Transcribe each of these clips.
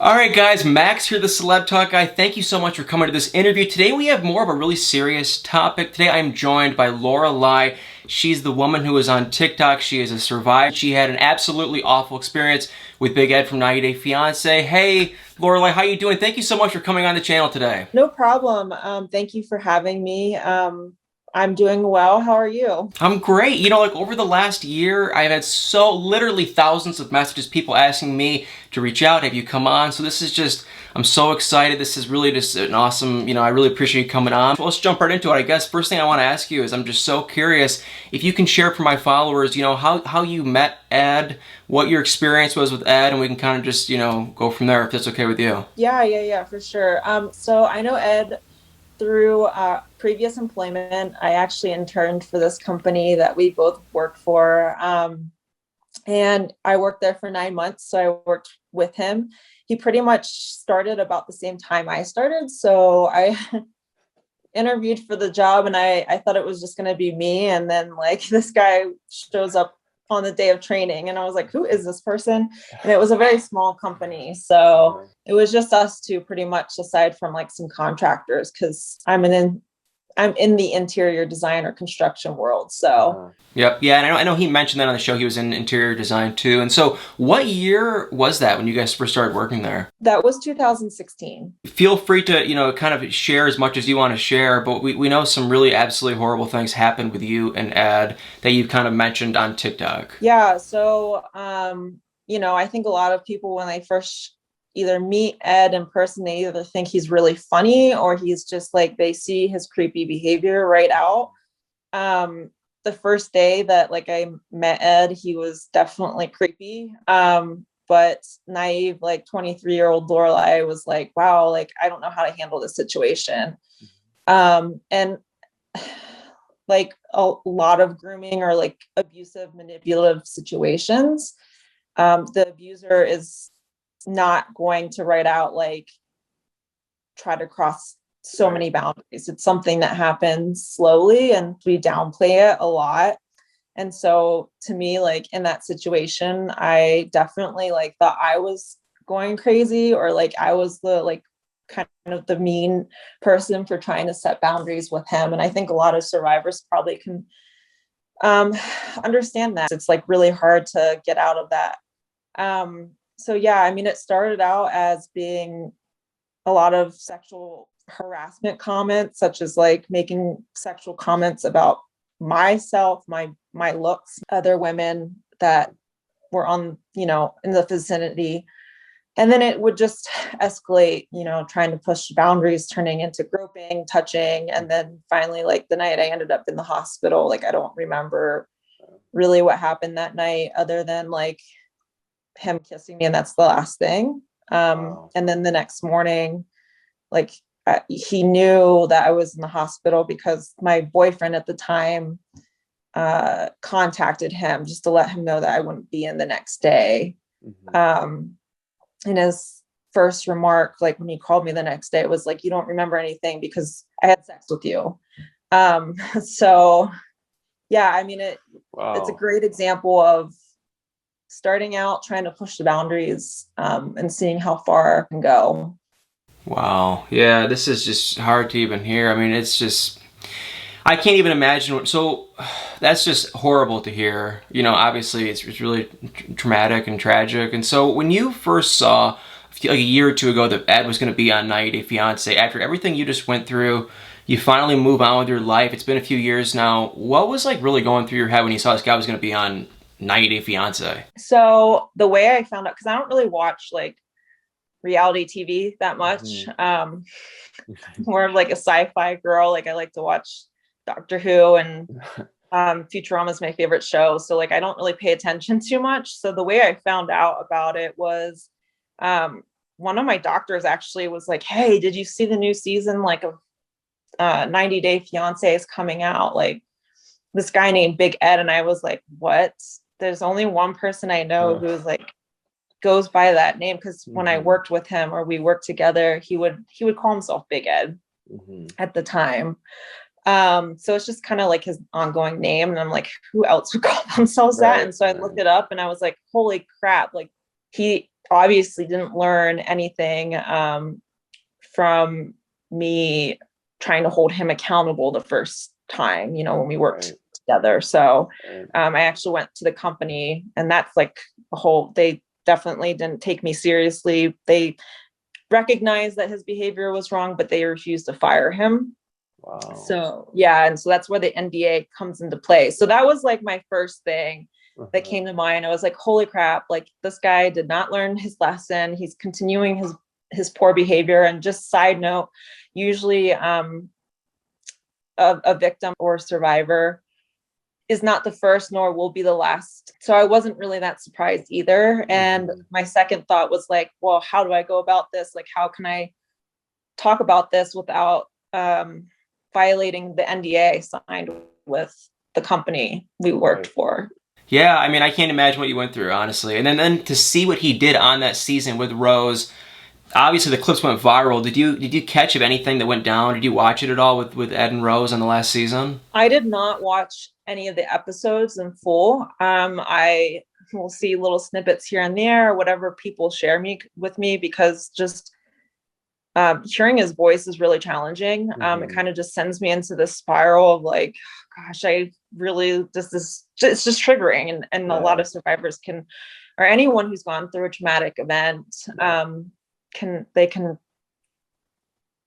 All right, guys, Max here, the Celeb Talk guy. Thank you so much for coming to this interview. Today we have more of a really serious topic. Today I am joined by Lorelai. She's the woman who was on TikTok. She is a survivor. She had an absolutely awful experience with Big Ed from 90 Day Fiance. Hey, Lorelai, how you doing? Thank you so much for coming on the channel today. No problem. Thank you for having me. I'm doing well. How are you? I'm great. Like over the last year, I've had so literally thousands of messages, people asking me to reach out, have you come on? So this is just, I'm so excited. This is really just an awesome, I really appreciate you coming on. So let's jump right into it. I guess first thing I want to ask you is I'm just so curious if you can share for my followers, how you met Ed, what your experience was with Ed, and we can kind of just, go from there if that's okay with you. Yeah, for sure. So I know Ed through previous employment. I actually interned for this company that we both worked for. And I worked there for 9 months. So I worked with him. He pretty much started about the same time I started. So I interviewed for the job and I thought it was just going to be me. And then like this guy shows up on the day of training and I was like, who is this person? And it was a very small company. So it was just us two pretty much, aside from like some contractors, because I'm in the interior design or construction world. So Yep. Yeah, and I know he mentioned that on the show. He was in interior design too. And so what year was that when you guys first started working there? that was 2016. Feel free to, kind of share as much as you want to share, but we know some really absolutely horrible things happened with you and Ed that you've kind of mentioned on TikTok. Yeah. So, I think a lot of people, when they first either meet Ed in person, they either think he's really funny or he's just like, they see his creepy behavior right out. The first day that like I met Ed, he was definitely creepy. But naive, like 23-year-old Lorelai was like, wow, like, I don't know how to handle this situation. And like a lot of grooming or like abusive, manipulative situations, the abuser is not going to write out like try to cross so many boundaries. It's something that happens slowly and we downplay it a lot. And so to me, like in that situation, I definitely like thought I was going crazy or like I was the like kind of the mean person for trying to set boundaries with him. And I think a lot of survivors probably can um, understand that. It's like really hard to get out of that. So yeah, I mean, it started out as being a lot of sexual harassment comments, such as like making sexual comments about myself, my looks, other women that were on, in the vicinity. And then it would just escalate, trying to push boundaries, turning into groping, touching. And then finally, like the night I ended up in the hospital, like I don't remember really what happened that night other than like him kissing me. And that's the last thing. And then the next morning, like he knew that I was in the hospital because my boyfriend at the time contacted him just to let him know that I wouldn't be in the next day. And his first remark, like when he called me the next day, it was like, you don't remember anything because I had sex with you. So yeah, I mean, it's a great example of starting out, trying to push the boundaries, and seeing how far I can go. Wow. Yeah, this is just hard to even hear. I mean, it's just, I can't even imagine so that's just horrible to hear. Obviously it's really traumatic and tragic. And so when you first saw like a year or two ago that Ed was going to be on 90 Day Fiance, after everything you just went through, you finally move on with your life. It's been a few years now. What was like really going through your head when you saw this guy was going to be on 90 Day Fiance? So the way I found out, because I don't really watch like reality TV that much. More of like a sci-fi girl. Like I like to watch Doctor Who and Futurama is my favorite show. So like I don't really pay attention too much. So the way I found out about it was one of my doctors actually was like, hey, did you see the new season like of 90 Day Fiance is coming out? Like this guy named Big Ed. And I was like, what? There's only one person I know who's like goes by that name, because when I worked with him or we worked together, he would call himself Big Ed at the time. So it's just kind of like his ongoing name. And I'm like, who else would call themselves that? And so I looked it up and I was like, holy crap, like he obviously didn't learn anything from me trying to hold him accountable the first time, when we worked together. So I actually went to the company, and that's like they definitely didn't take me seriously. They recognized that his behavior was wrong, but they refused to fire him. Wow. So yeah, and so that's where the NDA comes into play. So that was like my first thing that came to mind. I was like, holy crap, like this guy did not learn his lesson. He's continuing his poor behavior. And just side note, usually a victim or survivor is not the first nor will be the last. So I wasn't really that surprised either. And my second thought was like, well, how do I go about this? Like, how can I talk about this without violating the NDA signed with the company we worked for? Yeah, I mean, I can't imagine what you went through, honestly. And then to see what he did on that season with Rose, obviously the clips went viral. Did you catch of anything that went down? Did you watch it at all with Ed and Rose on the last season? I did not watch any of the episodes in full. I will see little snippets here and there, whatever people share with me, because just hearing his voice is really challenging. It kind of just sends me into this spiral of like, gosh, I really it's just triggering. And a lot of survivors or anyone who's gone through a traumatic event, can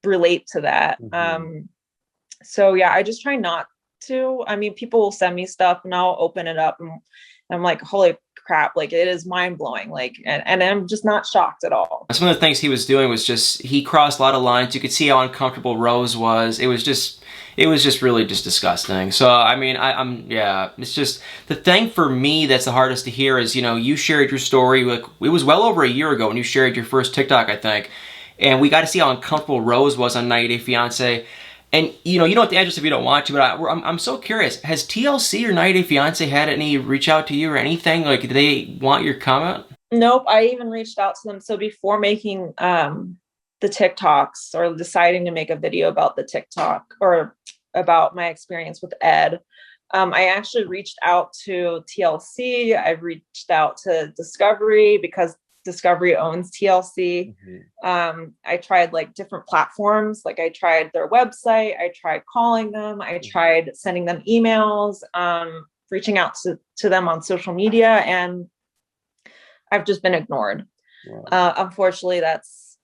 relate to that. So yeah, I just try not to. I mean, people will send me stuff and I'll open it up and I'm like, holy crap, like it is mind blowing. Like, and I'm just not shocked at all. Some of the things he was doing was just, he crossed a lot of lines. You could see how uncomfortable Rose was. It was just really just disgusting. So, I mean, it's just, the thing for me that's the hardest to hear is, you shared your story, like, it was well over a year ago when you shared your first TikTok, I think. And we got to see how uncomfortable Rose was on 90 Day Fiance. And, you don't have to answer if you don't want to, but I'm so curious. Has TLC or 90 Day Fiance had any reach out to you or anything? Like, do they want your comment? Nope. I even reached out to them. So before making the TikToks or deciding to make a video about the TikTok or about my experience with Ed, I actually reached out to TLC. I've reached out to Discovery because Discovery owns TLC. I tried like different platforms. Like I tried their website. I tried calling them. I tried sending them emails, reaching out to them on social media, and I've just been ignored. Unfortunately, that's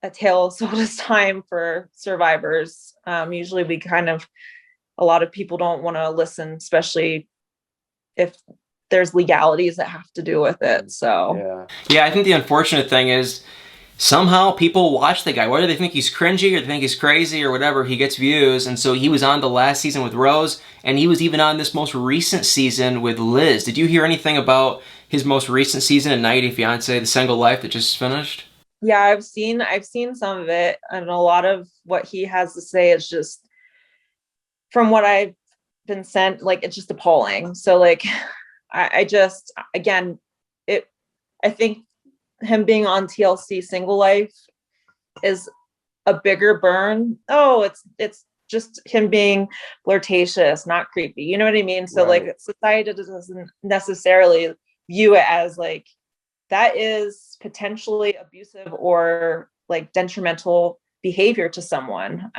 a tale as old as time for survivors. Usually a lot of people don't want to listen, especially if there's legalities that have to do with it. So yeah, I think the unfortunate thing is somehow people watch the guy, whether they think he's cringy or they think he's crazy or whatever, he gets views. And so he was on the last season with Rose, and he was even on this most recent season with Liz. Did you hear anything about his most recent season in 90 Day Fiance, The Single Life, that just finished? Yeah, I've seen some of it, and a lot of what he has to say is just, from what I've been sent, like, it's just appalling. So like, I just, again, I think him being on TLC Single Life is a bigger burn. Oh, it's just him being flirtatious, not creepy. You know what I mean? So like, society doesn't necessarily view it as like, that is potentially abusive or like detrimental behavior to someone.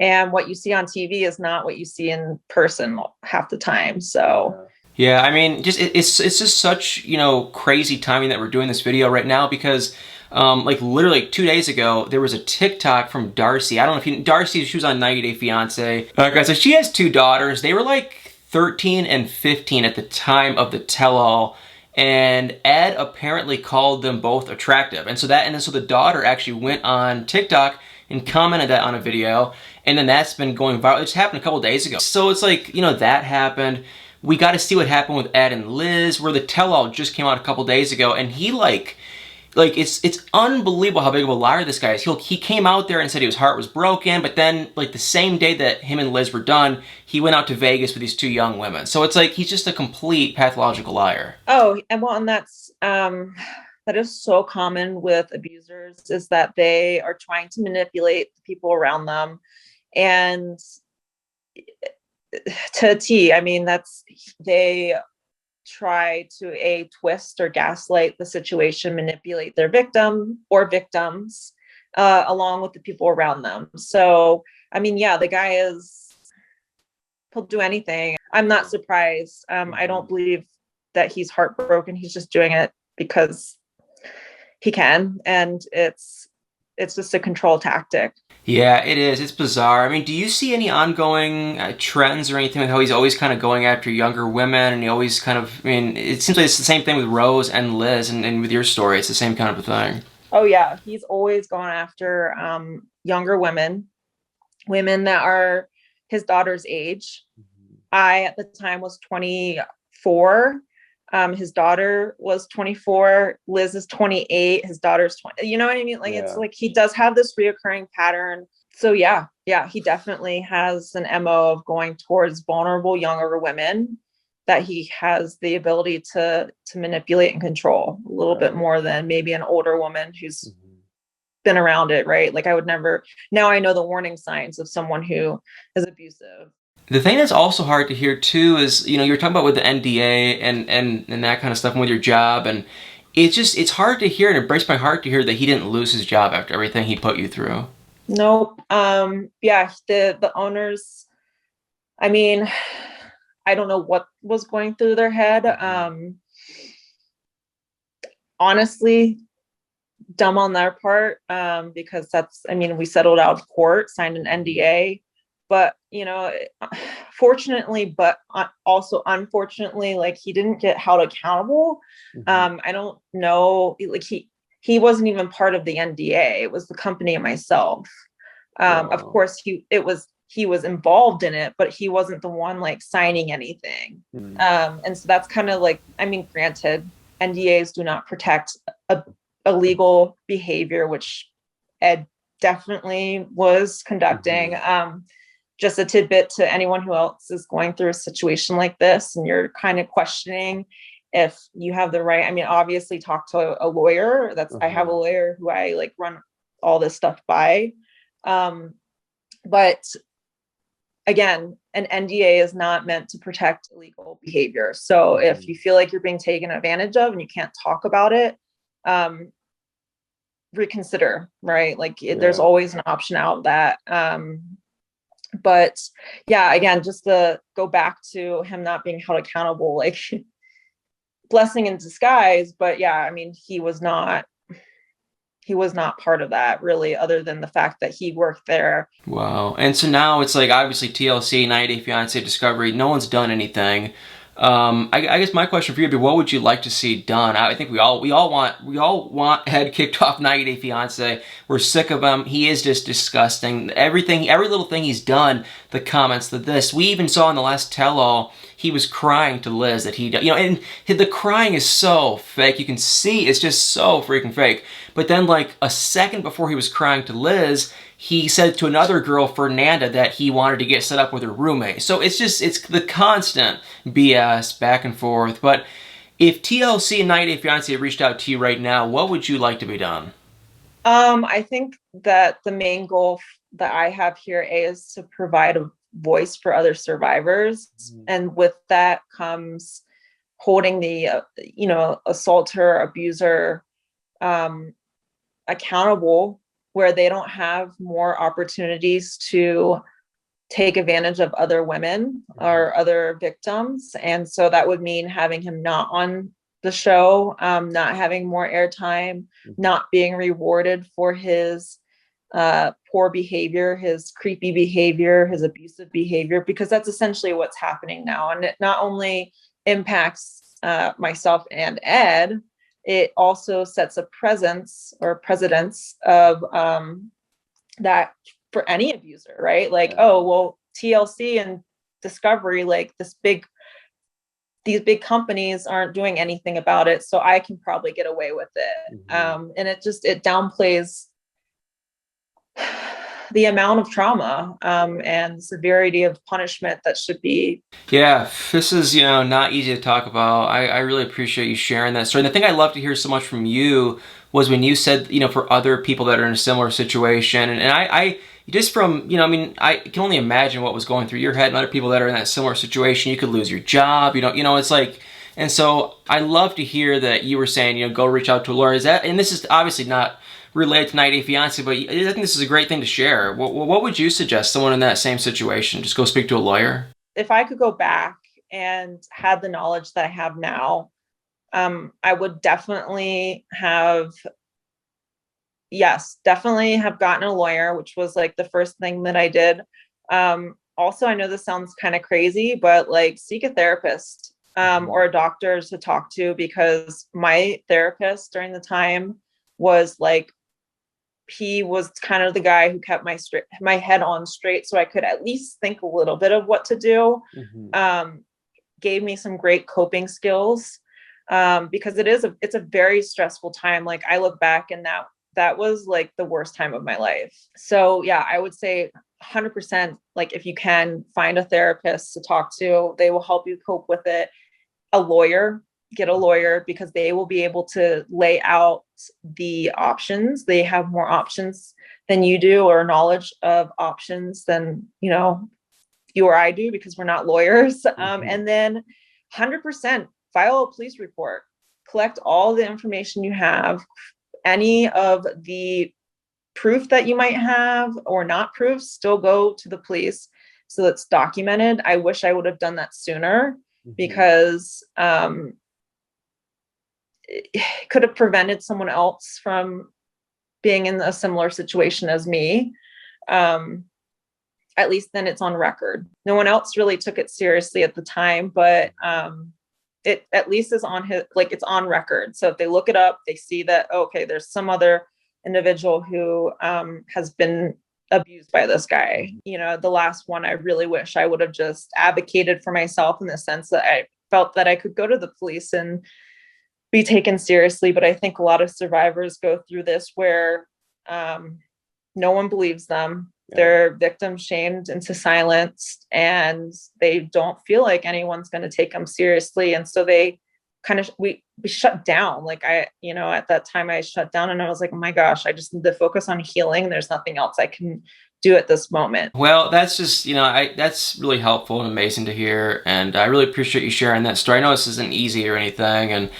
And what you see on TV is not what you see in person half the time. So yeah, I mean, just it's just such, crazy timing that we're doing this video right now, because like literally 2 days ago there was a TikTok from Darcy. I don't know if Darcy, she was on 90 Day Fiance. Guys, so she has 2 daughters. They were like 13 and 15 at the time of the tell-all, and Ed apparently called them both attractive. And so the daughter actually went on TikTok and commented that on a video, and then that's been going viral. It just happened a couple days ago. So it's like, that happened. We got to see what happened with Ed and Liz, where the tell-all just came out a couple days ago, and he like it's unbelievable how big of a liar this guy is. He came out there and said his heart was broken, but then like the same day that him and Liz were done, he went out to Vegas with these 2 young women. So it's like he's just a complete pathological liar. Oh, and that's that is so common with abusers, is that they are trying to manipulate the people around them, and to a T. I mean, they try to a twist or gaslight the situation, manipulate their victim or victims, along with the people around them. So, I mean, yeah, the guy is, he'll do anything. I'm not surprised. I don't believe that he's heartbroken. He's just doing it because he can, and it's just a control tactic. Yeah, it is. It's bizarre. I mean, do you see any ongoing trends or anything, like how he's always kind of going after younger women, and he always kind of, I mean, it seems like it's the same thing with Rose and Liz, and with your story, it's the same kind of a thing. Oh yeah, he's always gone after younger women, women that are his daughter's age. I at the time was 24. His daughter was 24. Liz is 28. His daughter's 20. You know what I mean? Like, it's Yeah. like he does have this reoccurring pattern. So yeah, yeah, he definitely has an MO of going towards vulnerable younger women that he has the ability to manipulate and control a little bit more than maybe an older woman who's been around it, right? Like I would never, now I know the warning signs of someone who is abusive. The thing that's also hard to hear too is, you know, you're talking about with the NDA and that kind of stuff, and with your job, and it's hard to hear, and it breaks my heart to hear that he didn't lose his job after everything he put you through. Nope. Yeah, the owners, I mean, I don't know what was going through their head. Honestly, dumb on their part, because that's, I mean, we settled out of court, signed an NDA, but you know, fortunately, but also unfortunately, like he didn't get held accountable. I don't know, like he wasn't even part of the NDA. It was the company and myself. Of course, he was involved in it, but he wasn't the one like signing anything. And so that's kind of like, I mean, granted, NDAs do not protect illegal behavior, which Ed definitely was conducting. Just a tidbit to anyone who else is going through a situation like this, and you're kind of questioning if you have the right. I mean, obviously, talk to a lawyer. I have a lawyer who I like run all this stuff by. But again, an NDA is not meant to protect illegal behavior. So if you feel like you're being taken advantage of and you can't talk about it, reconsider, right? Like there's always an option out that, but yeah, again, just to go back to him not being held accountable, like blessing in disguise. But yeah, I mean, he was not part of that really, other than the fact that he worked there. Wow. And so now it's like obviously TLC, 90 Day Fiance, Discovery, no one's done anything. I guess my question for you would be, what would you like to see done? I think we all want Ed kicked off 90 Day Fiance. We're sick of him. He is just disgusting. Every little thing he's done, the comments, this. We even saw in the last tell-all, he was crying to Liz that and the crying is so fake. You can see it's just so freaking fake. But then like a second before he was crying to Liz, he said to another girl, Fernanda, that he wanted to get set up with her roommate. So it's the constant BS back and forth. But if TLC and 90 Day Fiance reached out to you right now, what would you like to be done? I think that the main goal that I have here is to provide a voice for other survivors. And with that comes holding the, assaulter, abuser, accountable, where they don't have more opportunities to take advantage of other women or other victims. And so that would mean having him not on the show, not having more airtime, not being rewarded for his poor behavior, his creepy behavior, his abusive behavior, because that's essentially what's happening now. And it not only impacts myself and Ed, it also sets a precedence of that for any abuser, right? Like, oh, well, TLC and Discovery, like these big companies aren't doing anything about it, so I can probably get away with it. And it downplays the amount of trauma and severity of punishment that should be. Yeah, this is, not easy to talk about. I really appreciate you sharing that story. And the thing I love to hear so much from you was when you said, for other people that are in a similar situation. And I just from, I can only imagine what was going through your head and other people that are in that similar situation. You could lose your job, it's like And so I love to hear that you were saying, go reach out to a lawyer. Is that, and this is obviously not related to 90 Day Fiance, but I think this is a great thing to share. What would you suggest someone in that same situation? Just go speak to a lawyer? If I could go back and had the knowledge that I have now, I would definitely have, yes, definitely have gotten a lawyer, which was like the first thing that I did. Also, I know this sounds kind of crazy, but like seek a therapist or a doctor to talk to, because my therapist during the time was like, he was kind of the guy who kept my head on straight so I could at least think a little bit of what to do. Gave me some great coping skills, because it's a very stressful time. Like I look back and that was like the worst time of my life. So yeah, I would say 100%, like if you can find a therapist to talk to, they will help you cope with it. A lawyer, get a lawyer, because they will be able to lay out the options. They have more options than you do, or knowledge of options than, you or I do, because we're not lawyers. And then 100% file a police report, collect all the information you have, any of the proof that you might have or not proof, still go to the police so it's documented. I wish I would have done that sooner, because it could have prevented someone else from being in a similar situation as me. At least then it's on record. No one else really took it seriously at the time, but it at least is on his, like it's on record. So if they look it up, they see that, okay, there's some other individual who has been abused by this guy. The last one, I really wish I would have just advocated for myself, in the sense that I felt that I could go to the police and be taken seriously. But I think a lot of survivors go through this where no one believes them. They're victim shamed into silence, and they don't feel like anyone's going to take them seriously. And so they kind of, we shut down. Like at that time I shut down, and I was like, oh my gosh, I just need to focus on healing. There's nothing else I can do at this moment. Well, that's just, that's really helpful and amazing to hear. And I really appreciate you sharing that story. I know this isn't easy or anything, and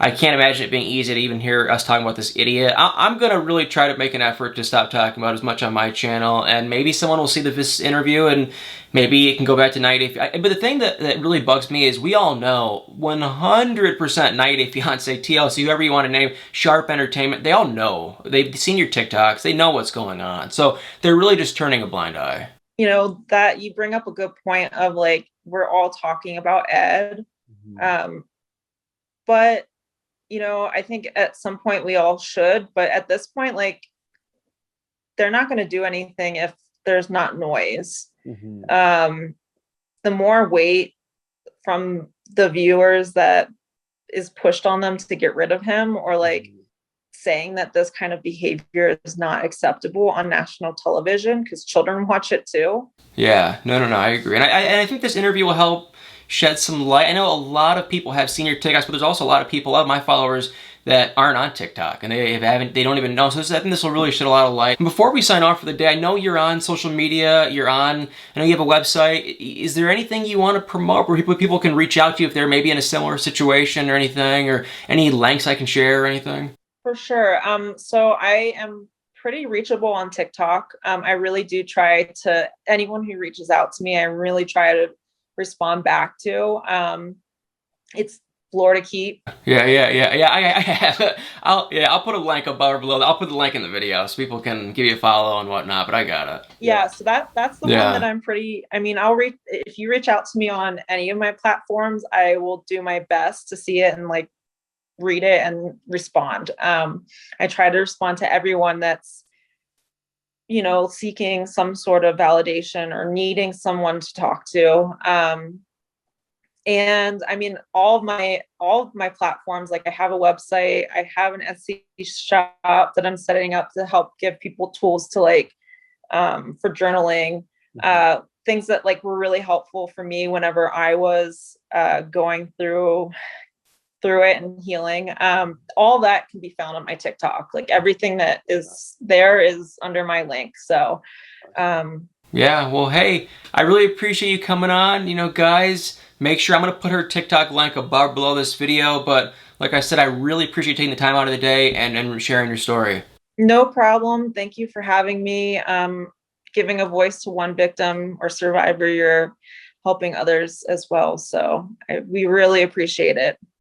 I can't imagine it being easy to even hear us talking about this idiot. I'm going to really try to make an effort to stop talking about it as much on my channel, and maybe someone will see this interview and maybe it can go back to 90 Day Fiance. But the thing that really bugs me is we all know 100% 90 Day Fiance, TLC, whoever you want to name, Sharp Entertainment, they all know. They've seen your TikToks. They know what's going on. So they're really just turning a blind eye. That you bring up a good point of like, we're all talking about Ed. But I think at some point we all should, but at this point, like, they're not going to do anything if there's not noise. The more weight from the viewers that is pushed on them to get rid of him, or like saying that this kind of behavior is not acceptable on national television, because children watch it too. Yeah, no, I agree. And I think this interview will help shed some light. I know a lot of people have seen your TikToks, but there's also a lot of people of my followers that aren't on TikTok, and they don't even know. So I think this will really shed a lot of light. And before we sign off for the day, I know you're on social media. I know you have a website. Is there anything you want to promote where people can reach out to you if they're maybe in a similar situation or anything, or any links I can share or anything? For sure. So I am pretty reachable on TikTok. I really do try to, anyone who reaches out to me, I really try to respond back to. It's Florida Keep. Yeah. I have it. I'll put a link above or below. I'll put the link in the video so people can give you a follow and whatnot. But I got it. Yeah. So that's the one that I'm pretty. I mean, if you reach out to me on any of my platforms, I will do my best to see it and like read it and respond. I try to respond to everyone that's seeking some sort of validation or needing someone to talk to. And I mean, all of my platforms, like I have a website, I have an Etsy shop that I'm setting up to help give people tools to like, for journaling, things that like were really helpful for me whenever I was going through it and healing. All that can be found on my TikTok. Like everything that is there is under my link. So, yeah, well, hey, I really appreciate you coming on. Guys, Make sure I'm going to put her TikTok link above below this video. But like I said, I really appreciate taking the time out of the day and sharing your story. No problem. Thank you for having me. Giving a voice to one victim or survivor, you're helping others as well. So we really appreciate it.